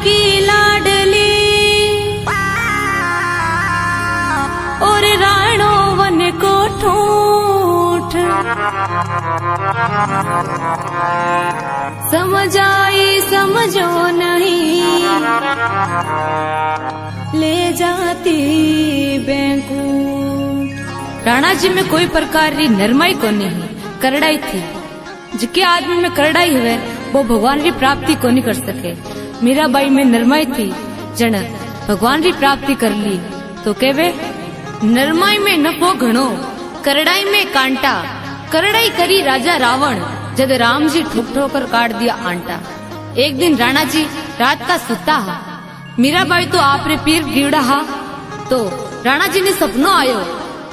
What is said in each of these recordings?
की लाडली और राणो वन को ठूठ। समझ आई समझो नहीं ले जाती बैंकू। राणा जी में कोई प्रकार री नरमाई को नहीं करड़ाई थी। जिके आदमी में करड़ाई हुए वो भगवान की प्राप्ति को नहीं कर सके। मीराबाई में नरमाई थी जन भगवान की प्राप्ति कर ली। तो केवे नरमाई में नफो घणो करड़ाई में कांटा। करड़ाई करी राजा रावण जद राम जी ठोक ठोकर काट दिया आंटा। एक दिन राणा जी रात का सुता हा। मीराबाई तो आपरे पीर गिवड़ा हा। तो राणा जी ने सपनो आयो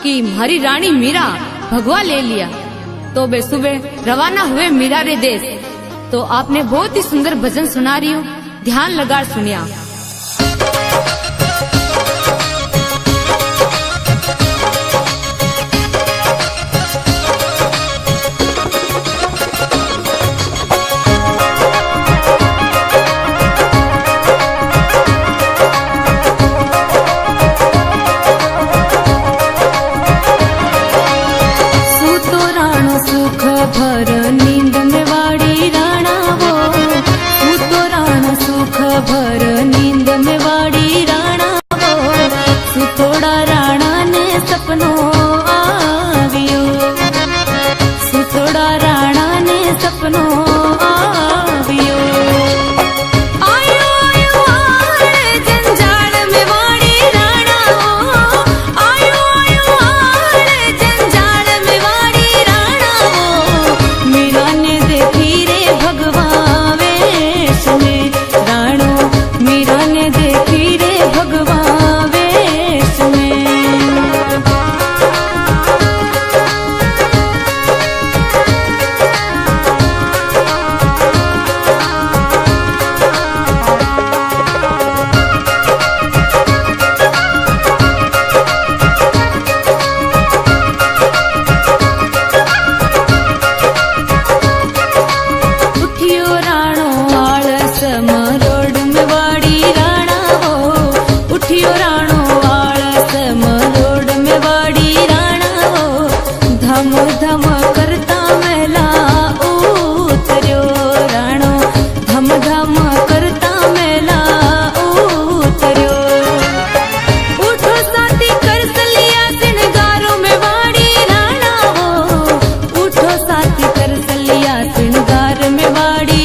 कि हमारी रानी मीरा भगवा ले लिया। तो वे सुबह रवाना हुए मीरा रे देश। तो आपने बहुत ही सुंदर भजन सुना रही हूँ, ध्यान लगा सुनिया। भर नींद में वाड़ी राणा वो तू तो राणा सुख भर नींद में वाड़ी राणा वो तू थोड़ा राणा ने सपनो आवियो। तू थोड़ा राणा ने सपनो आवियो। आयो आयो आए जंजाल में वाड़ी राणा वो। आयो आयो आए जंजाल में वाड़ी राणा वो। मीरा ने देखी रे भगवा वेश में राणो। मीरा ने देखी रे भगवा वेश में। उठियो राणो आलस मरोड़ में वाड़ी राणा वो। उठियो राणो आलस मरोड़ में वाड़ी राणा वो। धम धम करता मेला उतर्यो राणो। धम धम करता मेला उतर्यो। उठो साथी कर सलिया सिंगारों में वाड़ी राणा वो। उठो साथी कर सलिया सिंगार में वाड़ी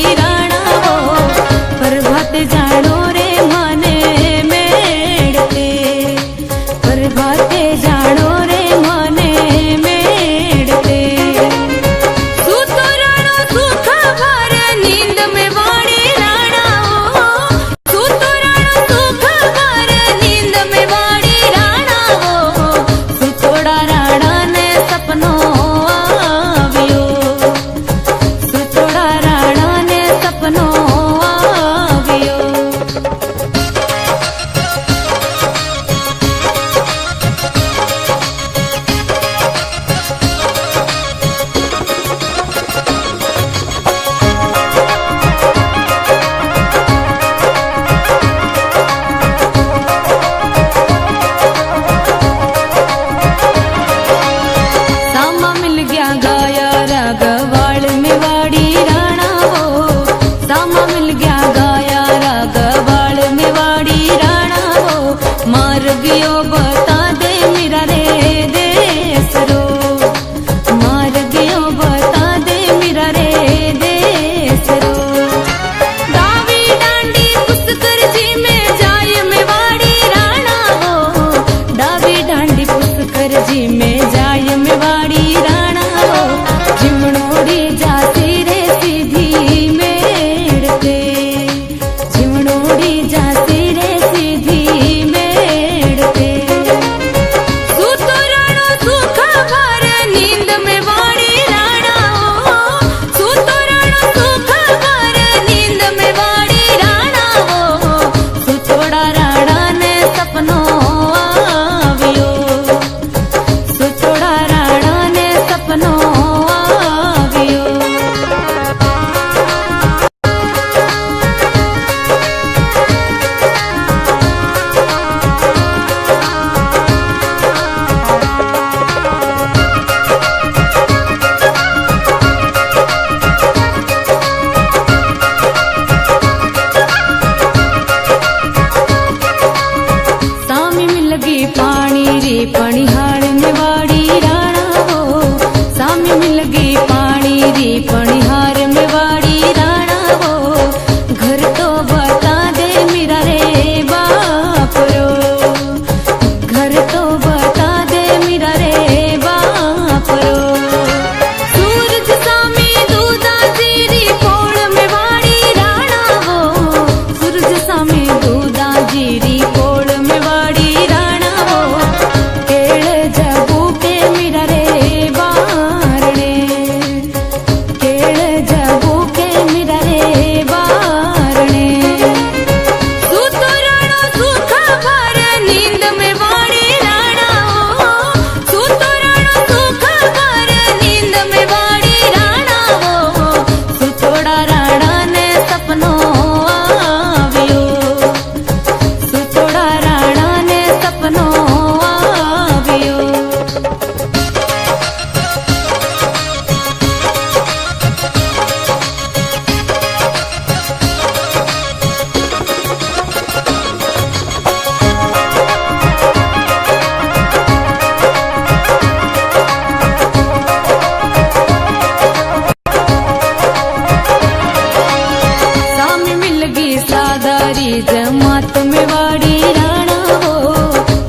साधारी जमात में वाड़ी राणा हो,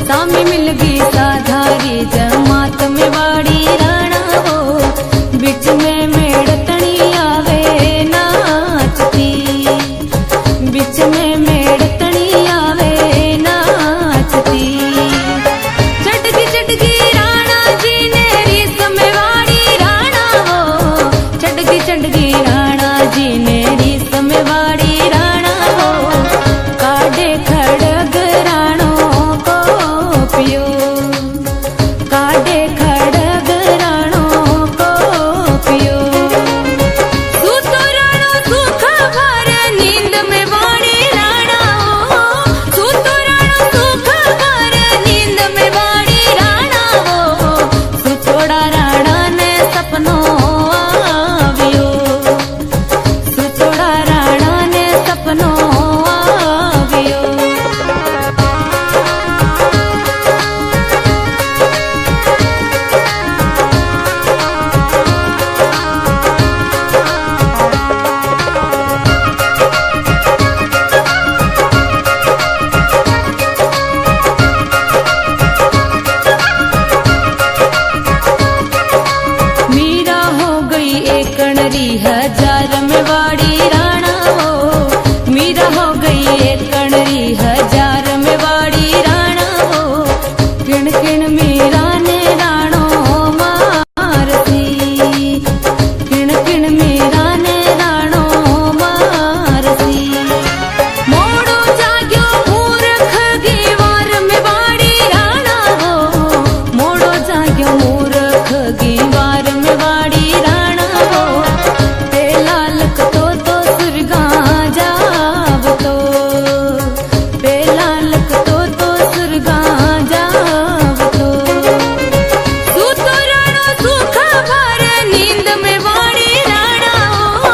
सामी मिल गई साधारी जमात में वाड़ी राणा हो, बीच में मेड़तनी आवे नाचती, बीच में मेड़तनी आवे नाचती। चटकी चटकी राणा जी ने रीस में वाड़ी राणा हो, चटकी चटकी राणा जी ने रीस में वाड़ी राणा हो, काढ़े खड़ग राणो को पियो, काढ़े खड़ग राणो को पियो। सूतो राणो सुख भर नींद में वाड़ी राणा हो, सूतो राणो सुख भर नींद में वाड़ी राणा हो, सुतोड़ा राणा ने सपनो आवियो, सुतोड़ा राणा ने सपनो आवियो। मीरा हो गई एक कणरी हजार में वाड़ी राणा हो, मीरा हो गई एक कणरी हजार में वाड़ी राणा हो, किण किण मीरा ने राणो मारती, किण किण मीरा ने राणो मारती। मोड़ो जाग्यो मूर्ख गीवार में वाड़ी राणा हो, मोड़ो जाग्यो मूर्ख गीवार में वाड़ी राणा हो, पेला लखतो तो सुरगा जावतो, पेला लखतो तो सुरगा जावतो। सूतो राणो सुख भर नींद में वाड़ी राणा हो,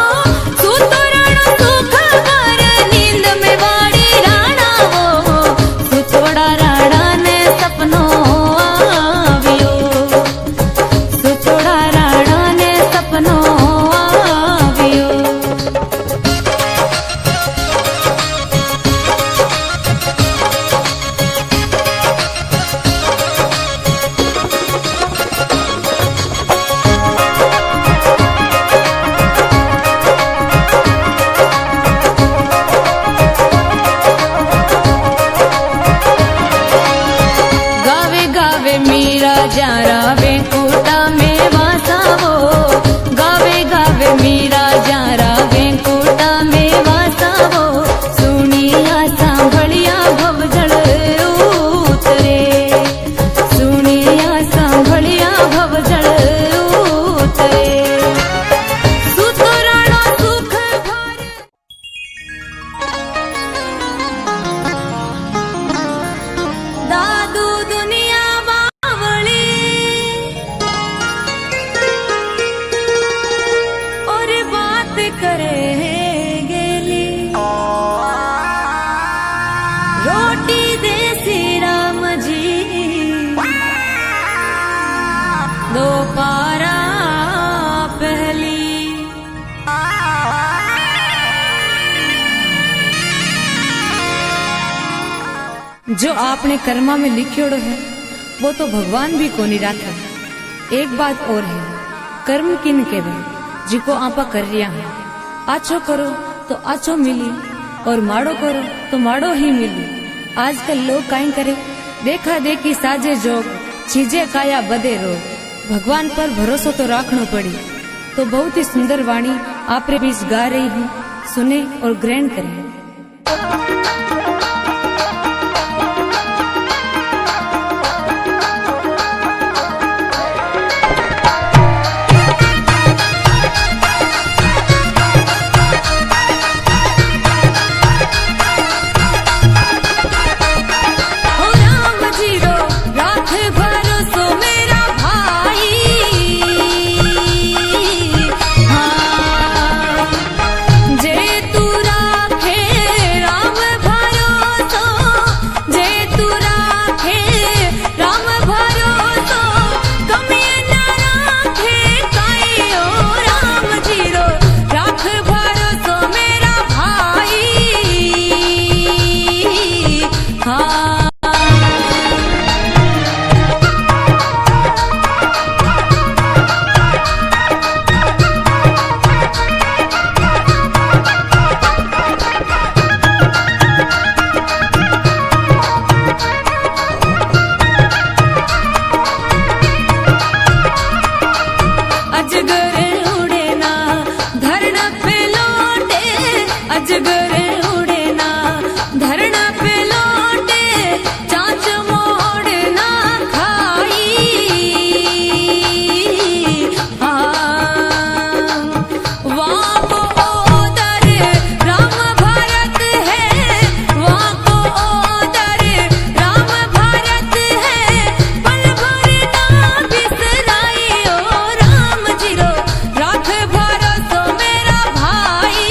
सूतो राणो सुख भर नींद में वाड़ी राणा हो, सुतोड़ा राणा ने सपनो आवियो, सुतोड़ा राणा ने सपनो आवियो। गावे गावे मीरा जारा वेंकुटा में वासा हो, गावे गावे मीरा जारा वेंकुटा में वासा हो, सुनिया सांभलिया भवजल उतरे, सुनिया सांभलिया भवजल उतरे। सूतो राणो सुख भर दादू दुनिया बावली और बात करे गेली, रोटी देसी राम जी दो पारा पहली। जो आपने कर्मा में लिखियोड़ो है वो तो भगवान भी कोनी राखे। एक बात और है, कर्म किन केवे जिको आपा कर रिया है। आछो करो तो आछो मिली और माड़ो करो तो माड़ो ही मिली। आजकल लोग काई करे, देखा देखी साजे जोग, चीजे काया बदे रोग। भगवान पर भरोसा तो रखना पड़ी। तो बहुत ही सुंदर वाणी आपरे बीच गा रही हूँ, सुने और ग्रहण करें। जे तू राखे राम भाई अजगर उड़े ना धरना पे लौटे चांच मोड़ ना खाई वहाँ को ओदर राम भारत है वहाँ को ओदर राम भारत है पल भर ना बिसराई ओ राम जी रो राख भरोसो मेरा भाई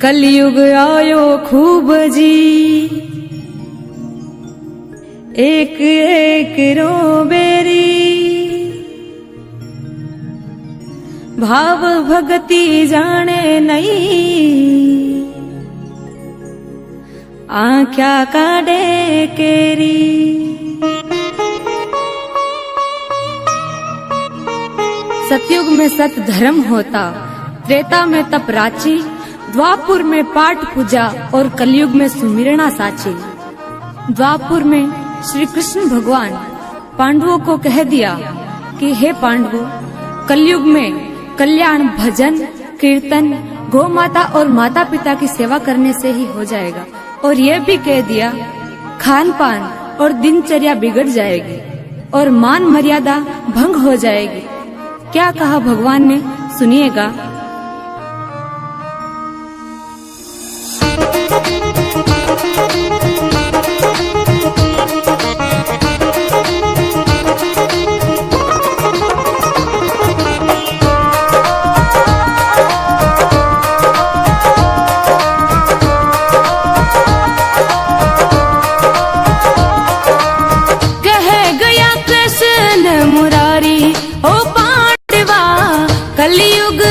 कलयुग आयो खूब जी, एक एक रो बेरी, भाव भगति जाने नहीं, आँख्या काढ़े केरी। सतयुग में सत धर्म होता, त्रेता में तप राची, द्वापुर में पाठ पूजा और कलयुग में सुमिरना साची। द्वापुर में श्री कृष्ण भगवान पांडवों को कह दिया कि हे पांडवों, कलयुग में कल्याण भजन कीर्तन गौ माता और माता पिता की सेवा करने से ही हो जाएगा। और यह भी कह दिया खान पान और दिनचर्या बिगड़ जाएगी और मान मर्यादा भंग हो जाएगी। क्या कहा भगवान ने, सुनिएगा। मुरारी ओ पांडवा, कलयुग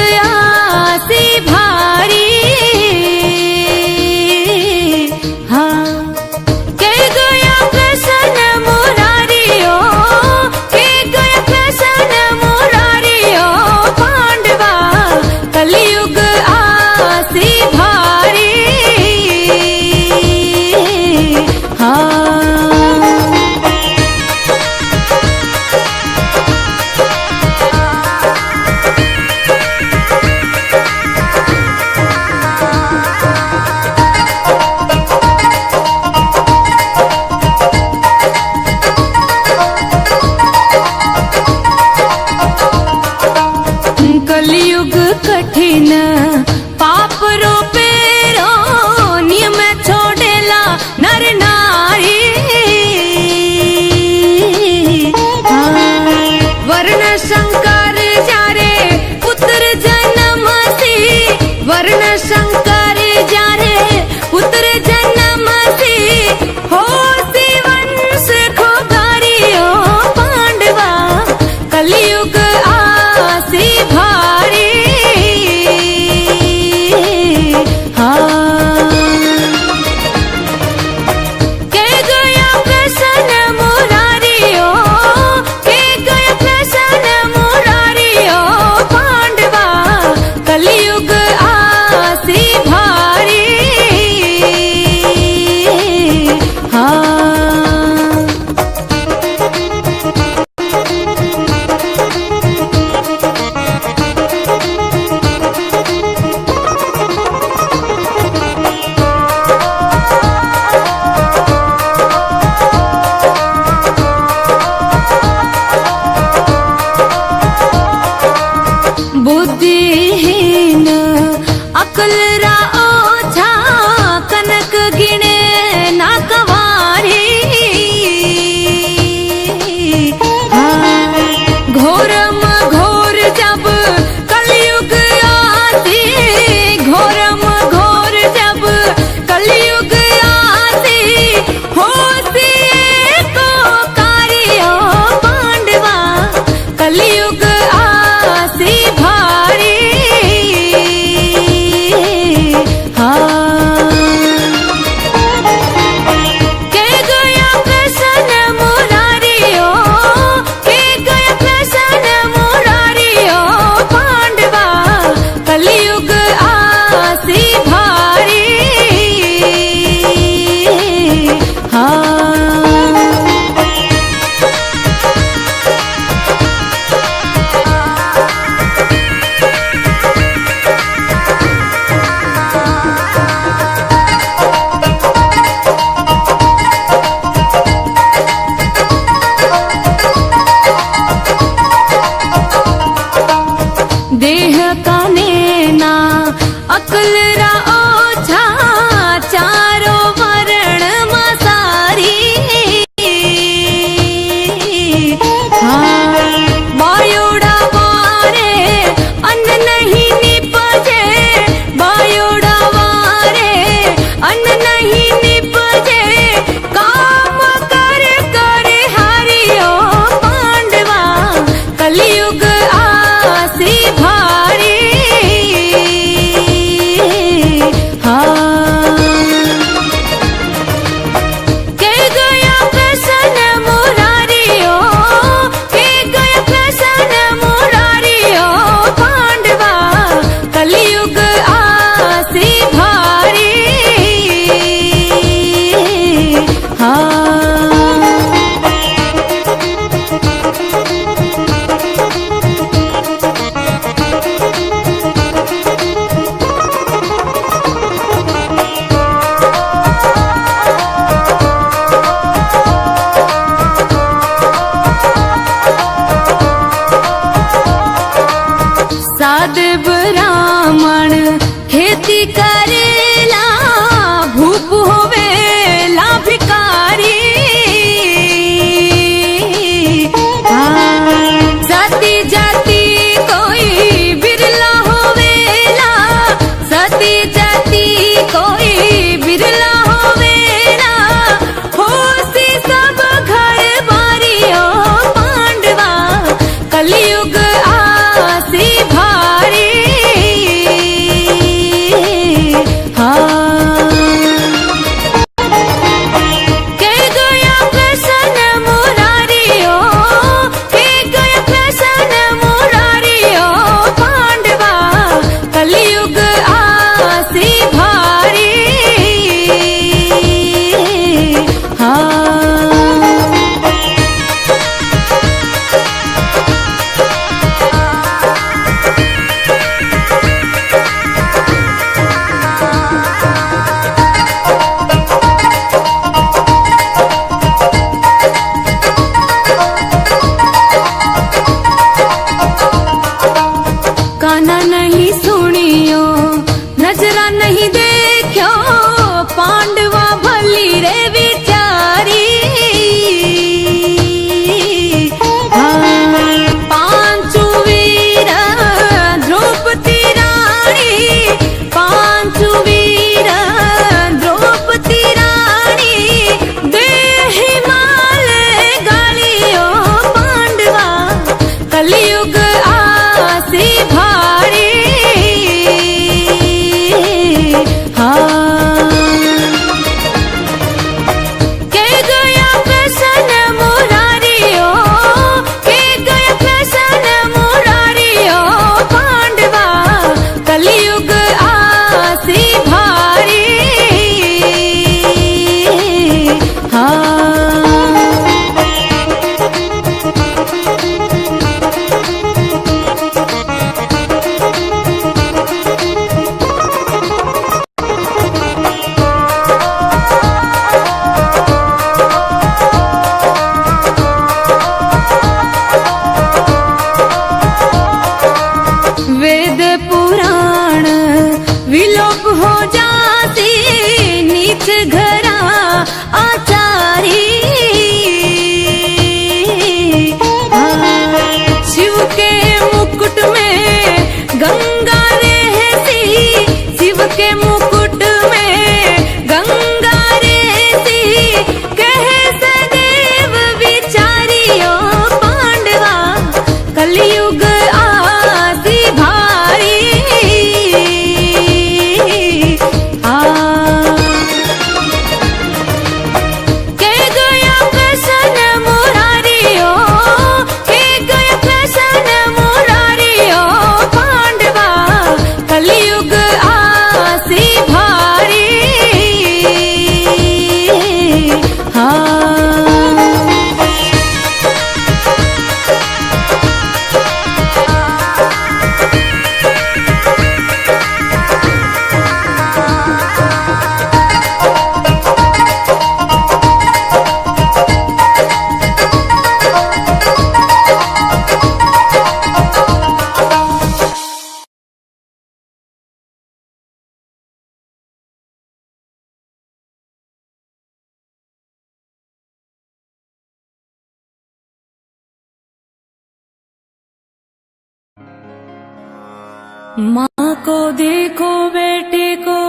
माँ को देखो बेटे को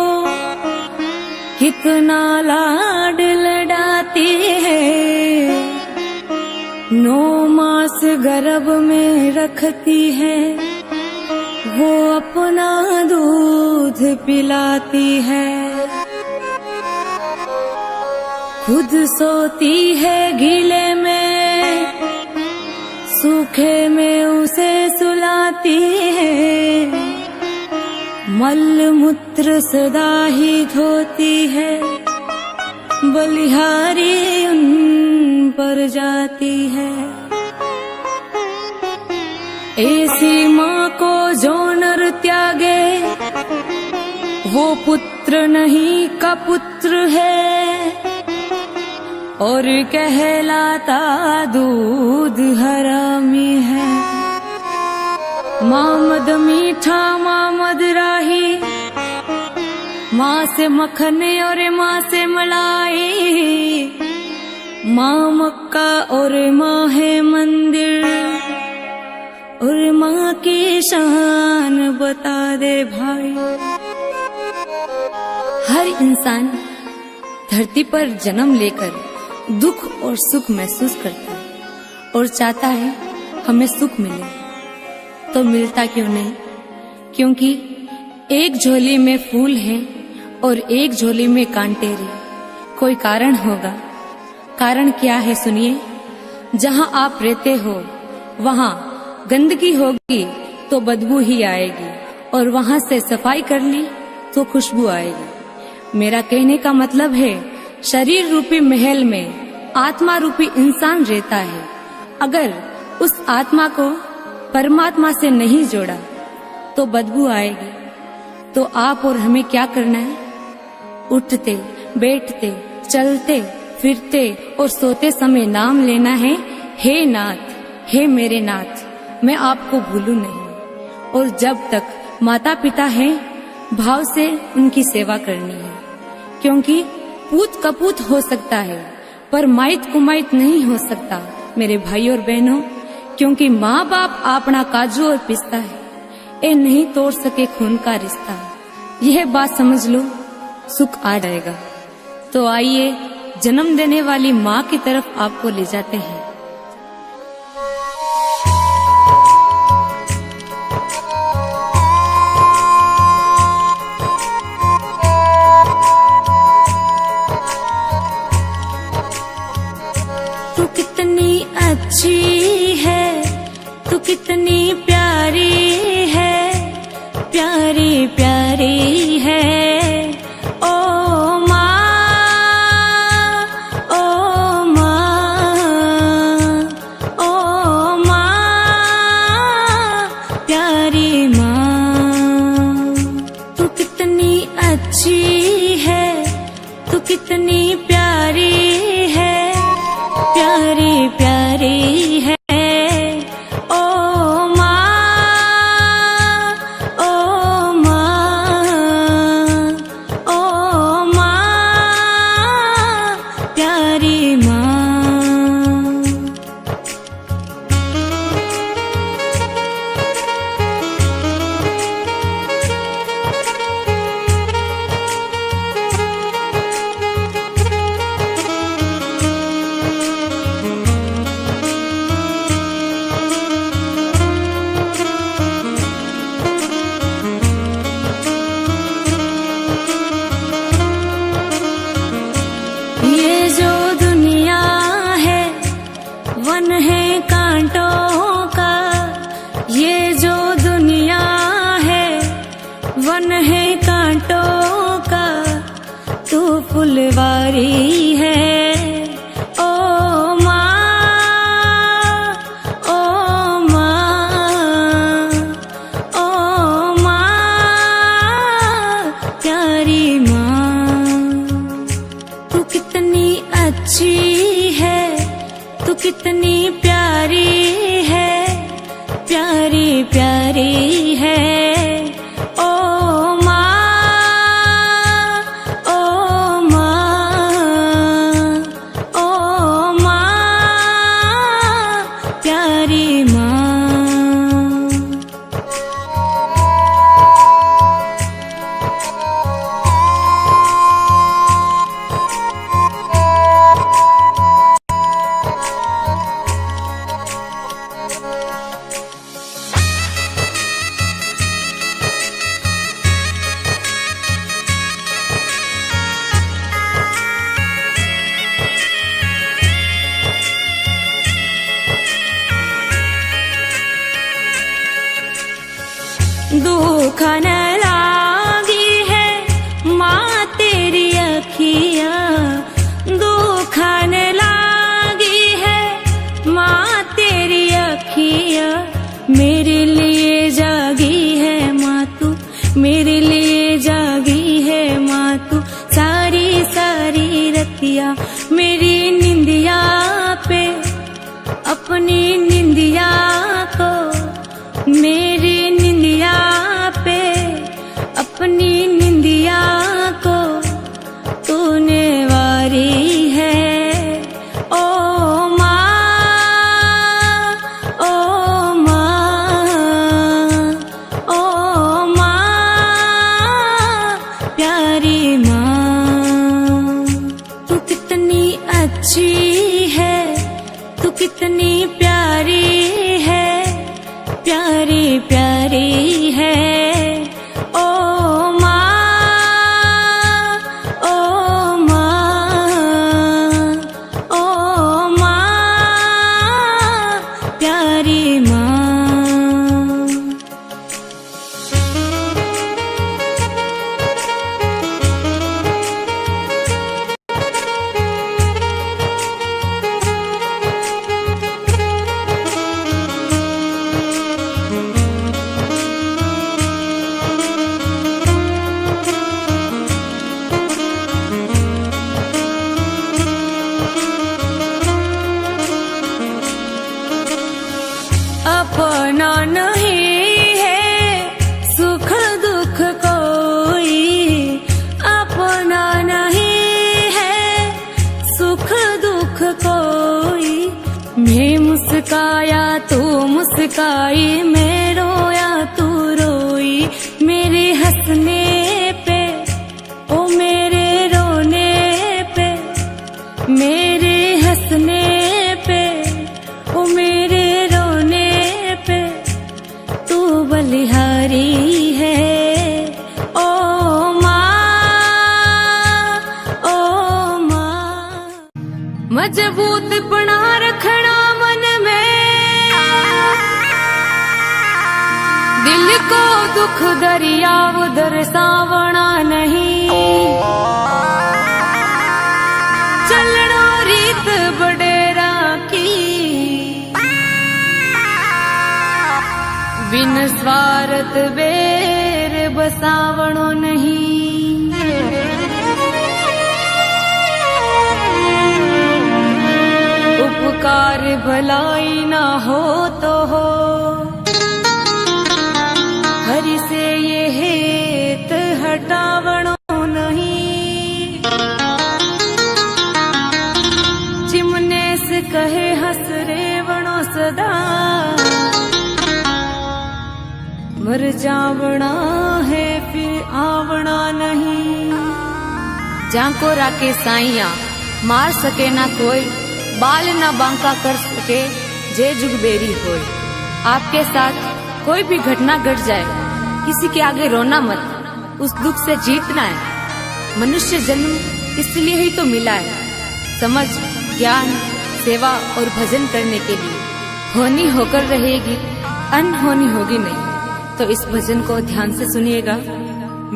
कितना लाड लडाती है, 9 मास गर्भ में रखती है, वो अपना दूध पिलाती है, खुद सोती है गीले में, सूखे में उसे सुलाती है, मल मूत्र सदा ही धोती है, बलिहारी उन पर जाती है। ऐसी माँ को जो नर त्यागे, वो पुत्र नहीं का पुत्र है, और कहलाता दूध हरामी है। माँ मद मीठा माँ मद राही, माँ से मक्खन और माँ से मलाई, माँ मक्का और माँ है मंदिर, और माँ की शान बता दे भाई। हर इंसान धरती पर जन्म लेकर दुख और सुख महसूस करता है और चाहता है हमें सुख मिले, तो मिलता क्यों नहीं? क्योंकि एक झोली में फूल है और एक झोली में कांटे रे। कोई कारण होगा। कारण क्या है सुनिए। जहाँ आप रहते हो वहाँ गंदगी होगी तो बदबू ही आएगी, और वहाँ से सफाई कर ली तो खुशबू आएगी। मेरा कहने का मतलब है, शरीर रूपी महल में आत्मा रूपी इंसान रहता है। अगर उस आत्मा को परमात्मा से नहीं जोड़ा तो बदबू आएगी। तो आप और हमें क्या करना है? उठते बैठते चलते फिरते और सोते समय नाम लेना है, हे नाथ, हे मेरे नाथ, मैं आपको भूलूं नहीं। और जब तक माता पिता हैं, भाव से उनकी सेवा करनी है, क्योंकि पूत कपूत हो सकता है पर माइत कुमाइत नहीं हो सकता मेरे भाई और बहनों। क्योंकि माँ बाप अपना काजू और पिस्ता है, ये नहीं तोड़ सके खून का रिश्ता। यह बात समझ लो, सुख आ जाएगा। तो आइए जन्म देने वाली माँ की तरफ आपको ले जाते हैं। तू कितनी अच्छी है, तू कितनी प्यारी है, प्यारी प्यारी है। ओ माँ, ओ माँ, ओ माँ, प्यारी माँ। तू कितनी अच्छी है, तू कितनी प्यारी है, प्यारी प्यारी है। ओ माँ, ओ माँ, ओ माँ, प्यारी माँ। ये जो दुनिया है वन है कांटों का, ये जो दुनिया है वन है कांटों का, तू फुलवारी है। ओ माँ, ओ माँ, ओ माँ, प्यारी माँ। तू कितनी अच्छी है, तू कितनी प्यारी है, प्यारी प्यारी है। ओ माँ, ओ माँ, ओ माँ, प्यारी माँ। अखिया दुखाने लागी है माँ तेरी अखिया, मेरे लिए जागी है माँ तू, मेरे लिए जागी है माँ तू, सारी सारी रतिया मेरी निंदिया पे, अपनी निंदिया को, मेरी निंदिया पे, अपनी निंदिया को तूने वारी है। ओ माँ, ओ माँ, ओ माँ, प्यारी माँ, तू कितनी अच्छी है, तू कितनी प्यारी है, प्यारी प्यारी है। ओ माँ, ओ माँ, ओ माँ, प्यारी माँ। अपना नहीं है सुख दुख कोई, अपना नहीं है सुख दुख कोई, मैं मुस्काया तू मुस्काई, मैं रोया तू रोई, मेरे हंसने पे ओ मेरे रोने पे, मेरे हंसने पे ओ मेरे पे तू बलिहारी है। ओ माँ, ओ माँ, मजबूत बना रखना मन में, दिल को दुख दरिया दरसावना नहीं, चलना रीत बडेरा की, बिन स्वार्थ बेर बसावणो नहीं। उपकार भलाई ना हो तो हो, हरि से ये हेत हटावणो नहीं। चिमने से कहे हंस रेवणो सदा, मर जावना है फिर आवना नहीं। जाको राके साइया मार सके ना कोई, बाल ना बांका कर सके जे जुग बेरी होए। आपके साथ कोई भी घटना घट जाए, किसी के आगे रोना मत, उस दुख से जीतना है। मनुष्य जन्म इसलिए ही तो मिला है, समझ ज्ञान सेवा और भजन करने के लिए। होनी होकर रहेगी, अनहोनी होगी नहीं। तो इस भजन को ध्यान से सुनिएगा।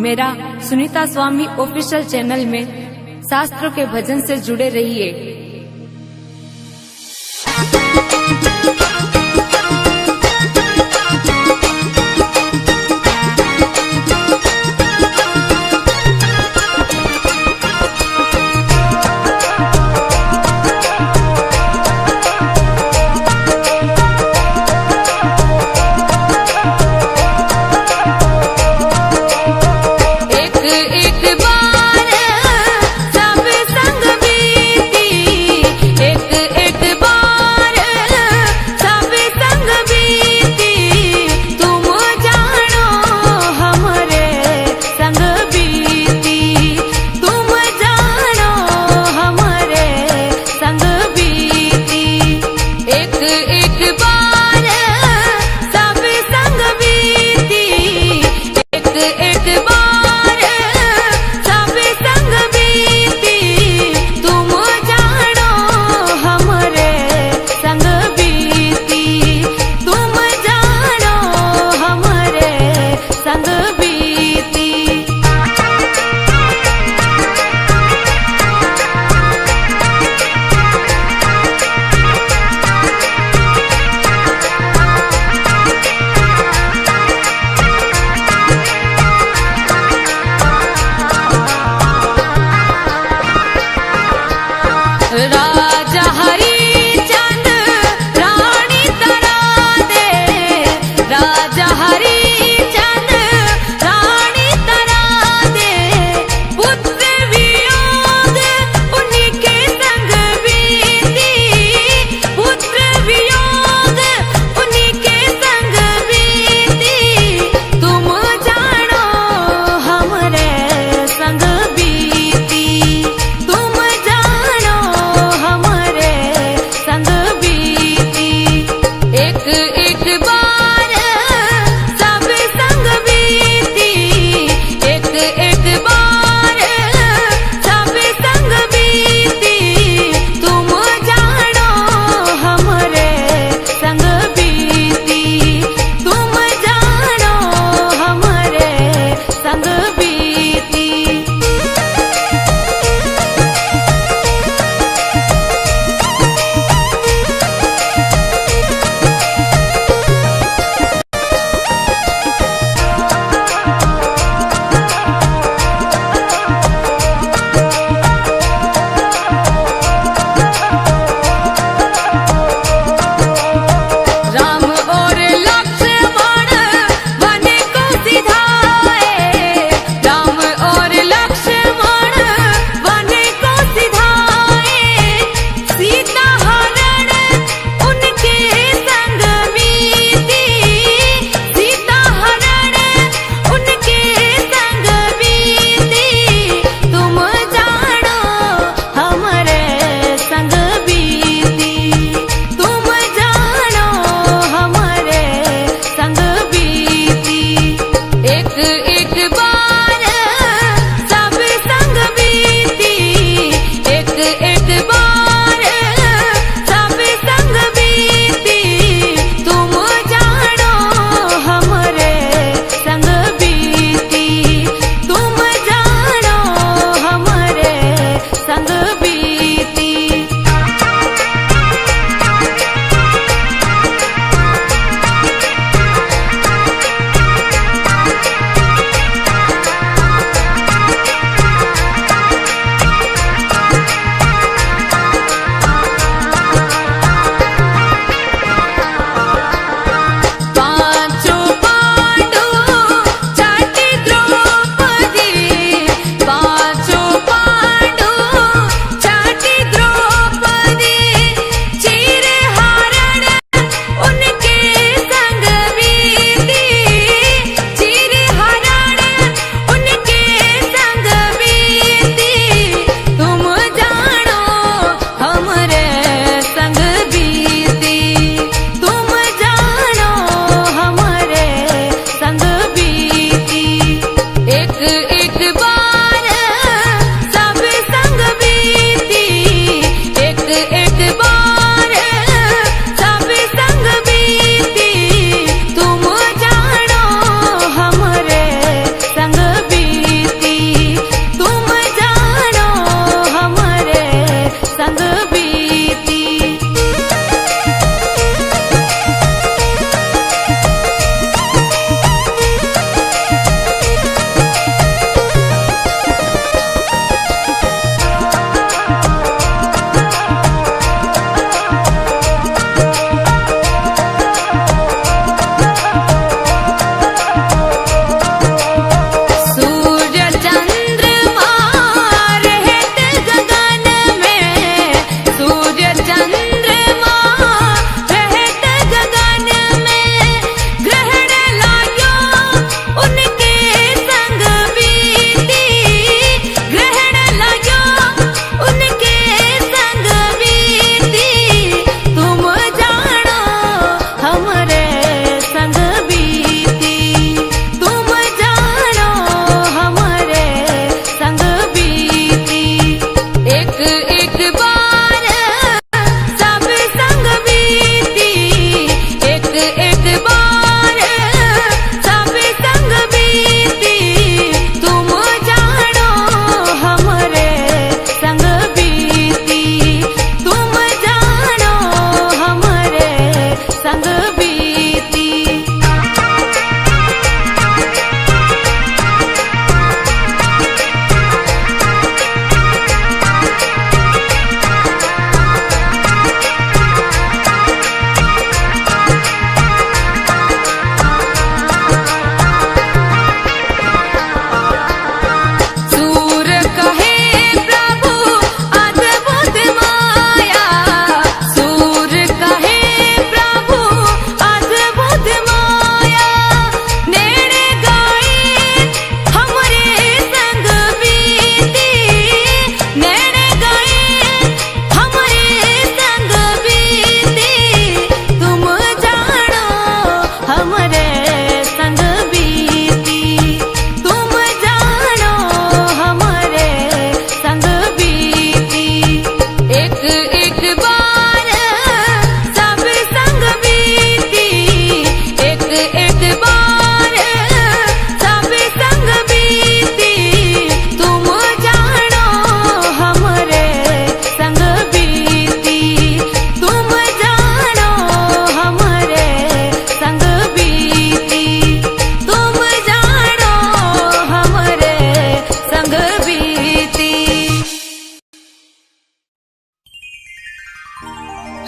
मेरा सुनीता स्वामी ऑफिशियल चैनल में शास्त्रों के भजन से जुड़े रहिए।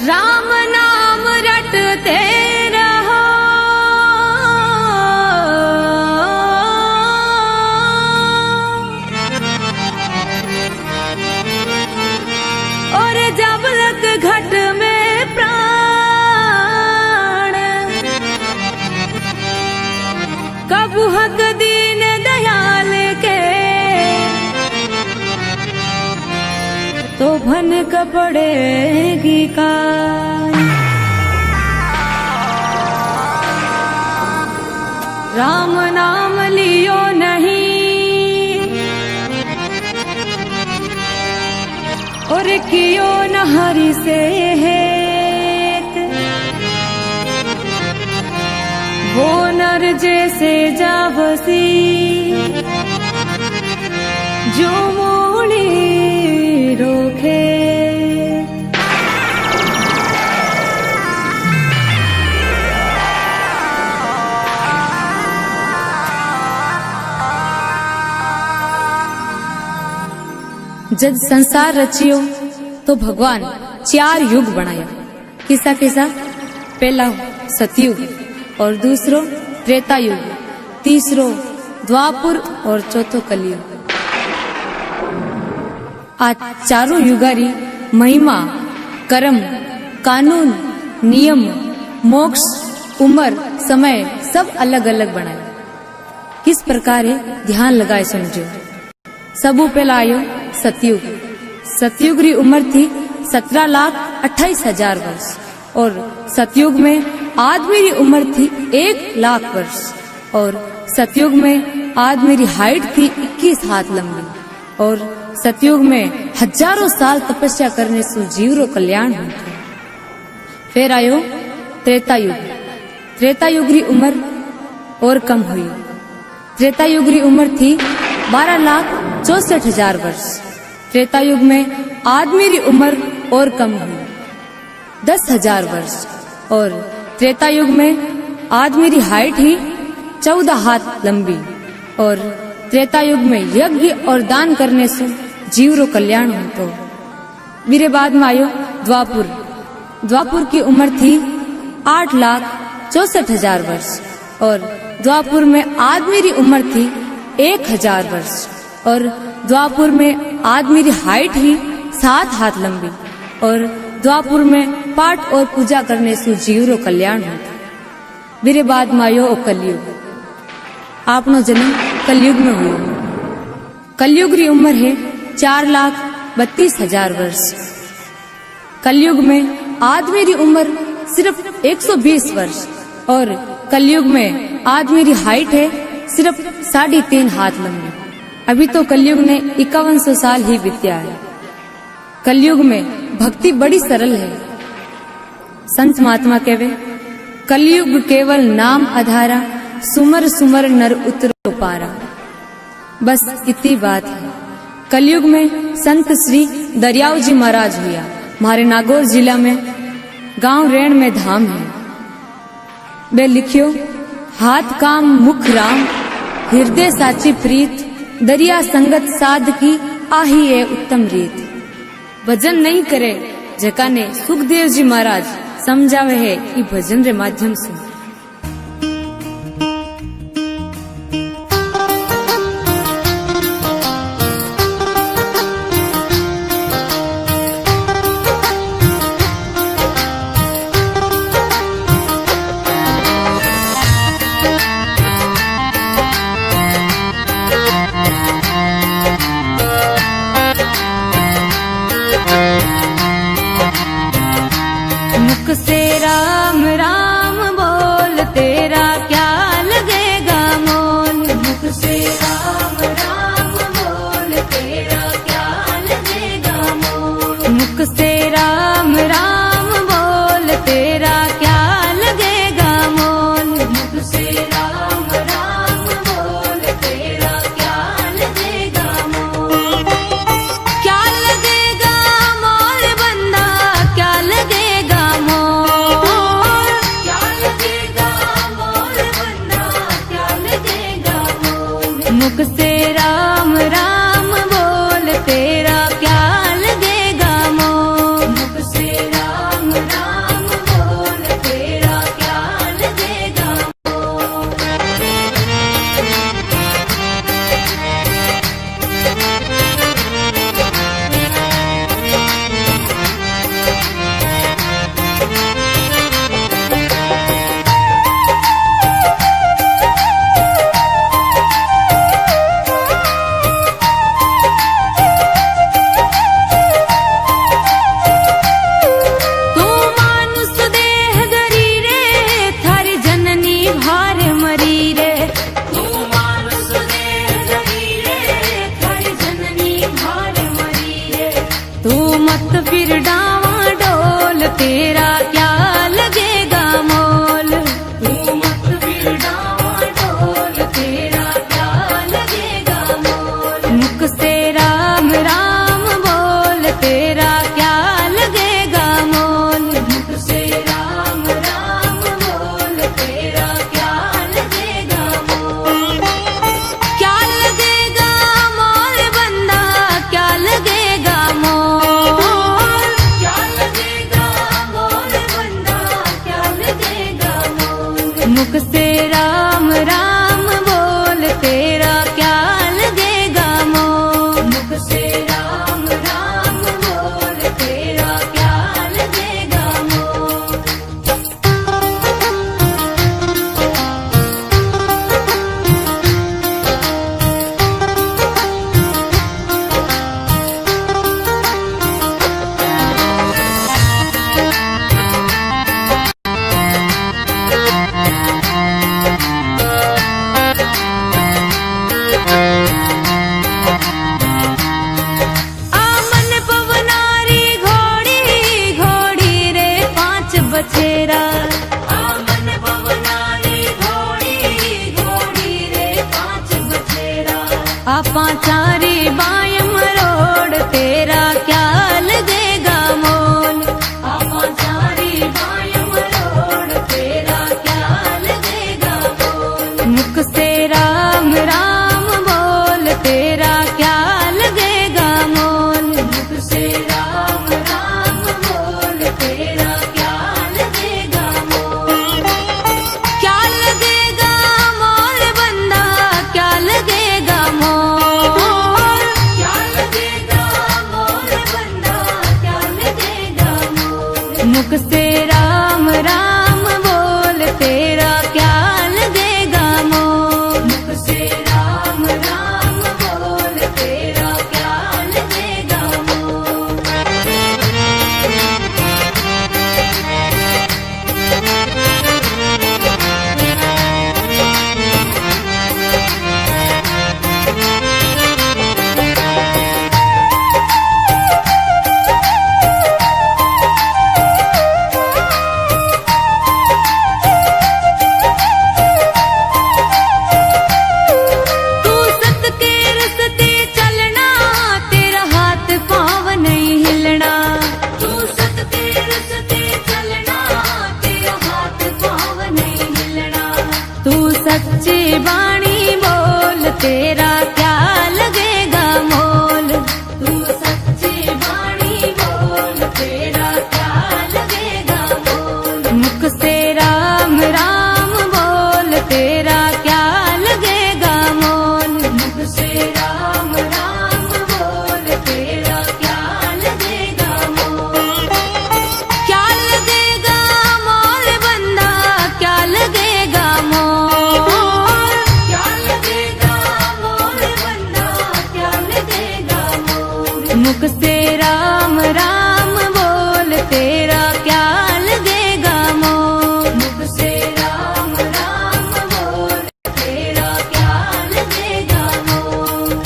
राम नाम रटते रहो, और जब लग घट में प्राण, कबू हक दीन दयाल के, तो भनक पड़ेगी कान। राम नाम लियो नहीं, और कियो न हरि से हेत, वो नर जैसे जावसी, जो मोड़ी रोके। जब संसार रचियो तो भगवान 4 युग बनाया। किसा किसा? पहला सतयुग, और दूसरो त्रेता युग, तीसरो द्वापुर, और चौथो कलयुग। आज चारों युगारी महिमा, कर्म, कानून, नियम, मोक्ष, उम्र, समय सब अलग अलग बनाए। किस प्रकार है ध्यान लगाए समझो। सबू पहला आयो सतयुग। सतयुग री उम्र थी 17,28,000 वर्ष, और सतयुग में आदमी री उम्र थी 1,00,000 वर्ष, और सतयुग में आदमी री हाइट थी 21 हाथ लंबी, और सतयुग में हजारों साल तपस्या करने से जीव रो कल्याण होता। फिर आयो त्रेता युग। त्रेता युग री उम्र और कम हुई। त्रेता युग री उम्र थी 12,64,000 वर्ष। त्रेता युग में आदमी री उम्र और कम हुई 10,000 वर्ष, और त्रेता युग में आदमी री हाइट ही 14 हाथ लंबी, और त्रेता युग में यज्ञ और दान करने से जीव रो कल्याण होतो। मेरे बाद में आयो द्वापुर। द्वापुर की उम्र थी 8,64,000 वर्ष, और द्वापुर में आदमी री उम्र थी 1,000 वर्ष, और द्वापुर में आदमी री हाइट ही 7 हाथ लंबी, और द्वापुर में पाठ और पूजा करने से जीव रो कल्याण होता। मेरे बाद में आयो कलयुग। आपनो जन्म कलयुग में हुआ। कलयुग री उम्र है 4,32,000 वर्ष। कलयुग में आदमी री उम्र सिर्फ 120 वर्ष, और कलयुग में आदमी री हाइट है सिर्फ 3.5 हाथ लंबी। अभी तो कलयुग ने 5100 साल ही बीत्या है। कलयुग में भक्ति बड़ी सरल है। संत महात्मा कहवे, कलयुग केवल नाम आधारा, सुमर सुमर नर उतरो पारा। बस इतनी बात है। कलयुग में संत श्री दरियाव जी महाराज हुआ। हमारे नागौर जिला में गांव रेण में धाम है। वे लिखियो, हाथ काम मुख राम, हृदय साची प्रीत, दरिया संगत साध की आही है उत्तम रीत। भजन नहीं करे जकाने सुखदेव जी महाराज समझावे है कि भजन रे माध्यम से। मुख से राम राम बोल मत फिर डावा डोल, तेरा क्या लगेगा मोल। तू मत फिर डावा डोल, तेरा क्या लगेगा मोल। मुख से राम राम बोल, तेरा क्या लगेगा मोल। मुख से राम राम बोल, तेरा क्या लगेगा मोल। क्या लगेगा मोल बंदा, क्या लगेगा मोल। क्या लगेगा मोल बंदा, क्या लगेगा मोल। मुख से राम राम बोल, तेरा क्या लगेगा मोल। मुख से राम राम बोल, तेरा क्या लगेगा मोल। आमन पवनारी घोड़ी घोड़ी रे पांच बछेरा। आमन पवनारी घोड़ी घोड़ी रे पांच बछेरा। आपा चारी बायम रोड, तेरा क्या लगेगा मोल। आपा चारी बायम रोड, तेरा क्या लगेगा मोल। मुख से राम राम बोल, तेरा क्या लगेगा मोल। मुख से राम राम बोल, तेरा क्या लगेगा मोल। क्या लगेगा मोल बंदा, क्या लगेगा मोल। क्या लगेगा मोल बंदा, क्या लगेगा मोल। मुख से राम राम बोल, तेरा क्या लगेगा मोल। मुख से राम राम बोल, तेरा क्या लगेगा मोल। तू सत के रस्ते चलना, तेरा हाथ पाँव नहीं हिलना। तू सत के रस्ते चलना, तेरा हाथ पाँव नहीं हिलना। तू सच्ची बाणी बोल, तेरा क्या लगेगा मोल। तू सच्ची बाणी बोल, तेरा क्या लगेगा मोल। मुख से राम राम बोल, तेरा क्या लगेगा मोल। मुख से राम राम बोल, तेरा क्या लगेगा मोल। क्या लगेगा मोल बंदा, क्या लगेगा मोल। क्या लगेगा मोल बंदा, क्या लगेगा मोल। मुख से राम राम बोल, तेरा क्या लगेगा मोल। मुख से राम राम बोल, तेरा क्या लगेगा मोल।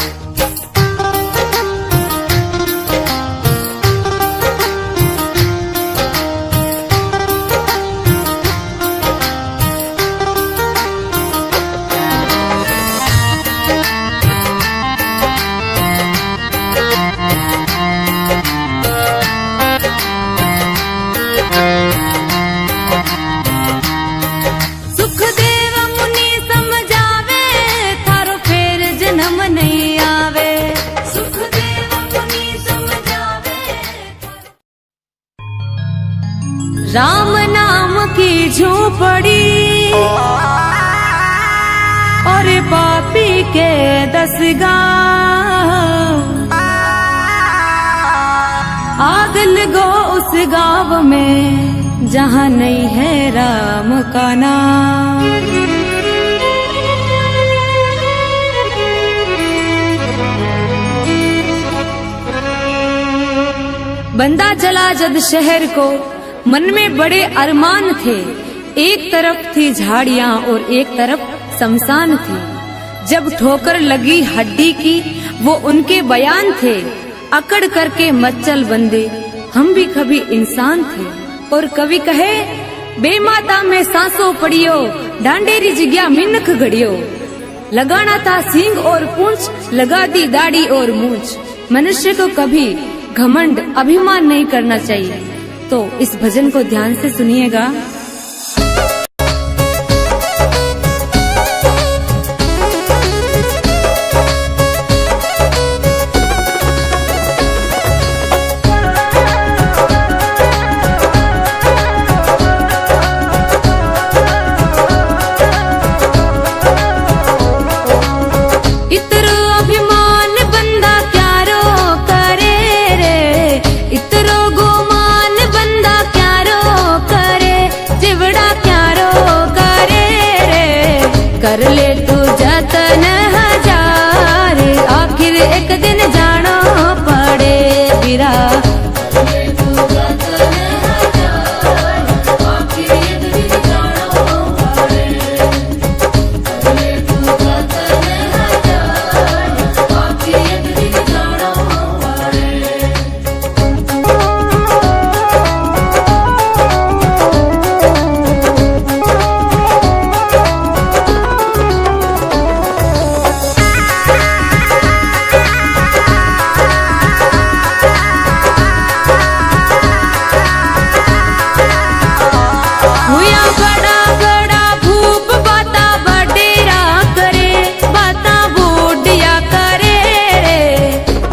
सुखदेव मुनि समझावे, थारो फेर जन्म नहीं आवे। सुखदेव मुनि समझावे। राम नाम की झोपड़ी और पापी के 10 गाँव। आग लगो उस गाँव में, जहाँ नहीं है राम का नाम। बंदा चला जद शहर को, मन में बड़े अरमान थे। एक तरफ थी झाड़ियां और एक तरफ शमशान थी। जब ठोकर लगी हड्डी की, वो उनके बयान थे। अकड़ करके मत चल बंदे, हम भी कभी इंसान थे। और कवि कहे, बेमाता में सांसों पड़ियो, डांडेरी जिग्या मिनख घड़ियो। लगाना था सींग और पूंछ, लगा दी दाढ़ी और मूंछ। मनुष्य को कभी घमंड अभिमान नहीं करना चाहिए। तो इस भजन को ध्यान से सुनिएगा। कर ले तू जतन हजार, आखिर एक दिन जाना पड़े बिरा।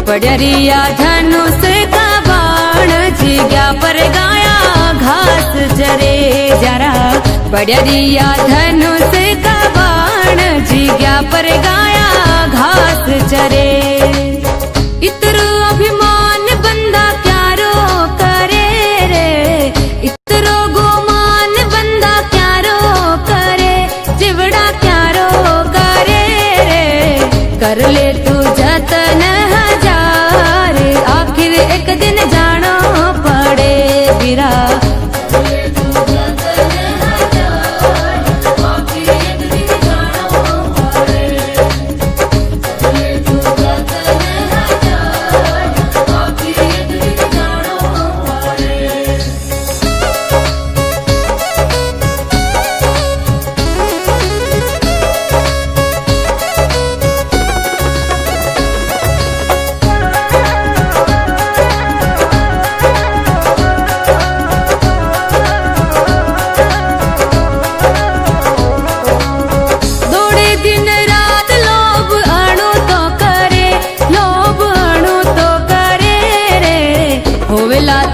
पड़रिया धनुष का बाण, जिग्या पर गाया घास चरे जरा। पड़रिया धनुष का बाण, जिग्या पर गाया घास चरे। इतरो अभिमान बंदा क्यारो करे रे, इतरो गोमान बंदा क्यारो करे, चिवड़ा क्यारो करे रे। कर ले तू जतन हजार, आखिर एक दिन जाना पड़े बिरा।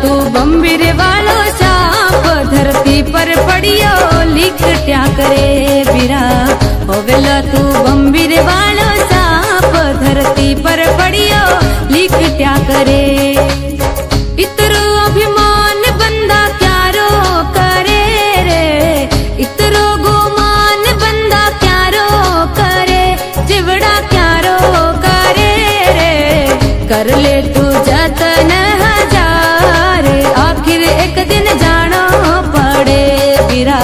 तू बम्बीर वालो साप, धरती पर पड़ियो लिख क्या करे बिरा। होवेला तू बम्बीर वालो साप, धरती पर पड़ियो लिख क्या करे। इतरो अभिमान बंदा क्यारो करे रे, इतरो गोमान बंदा क्यारो करे, चिवड़ा क्यारो करे रे। कर ले तू जतन हजार, आखिर एक दिन जाना पड़े बिरा।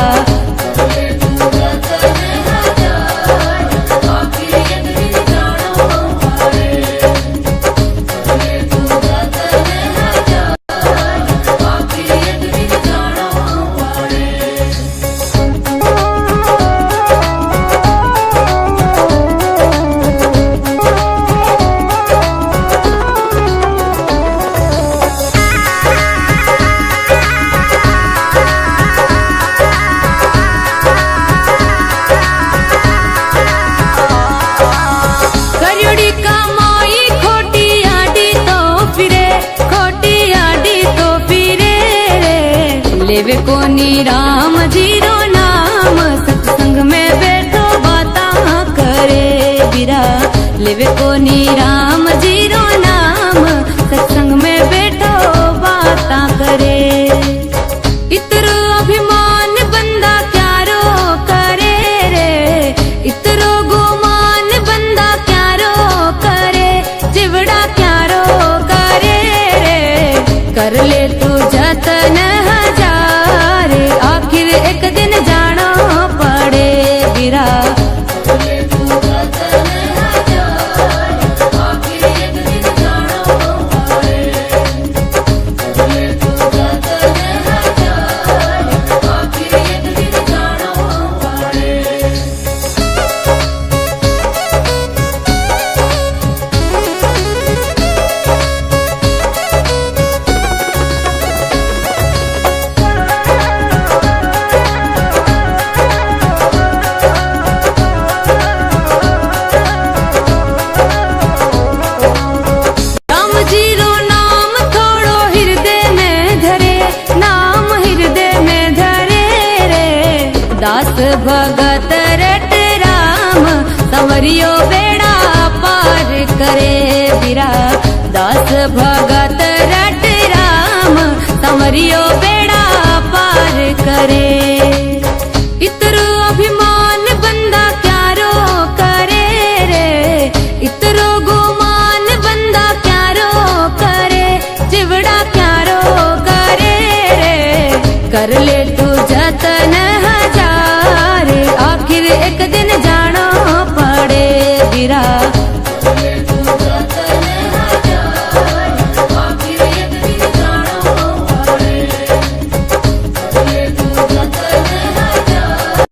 लेवे कोनी राम जीरो नाम, सत्संग में बैठो बाता करे बिरा। लेवे कोनी राम जीरो नाम, सत्संग में बैठो बाता करे। इतरो अभिमान बंदा क्यारो करे रे, इतरो गोमान बंदा क्यारो करे, चिवड़ा क्यारो करे रे। कर ले तू जतन हजार, आखिर एक दिन जाना पड़े बिरा। आखिर एक दिन जाना पड़े। बीरा दास भगत रट राम संवरियो बेड़ा पार करे।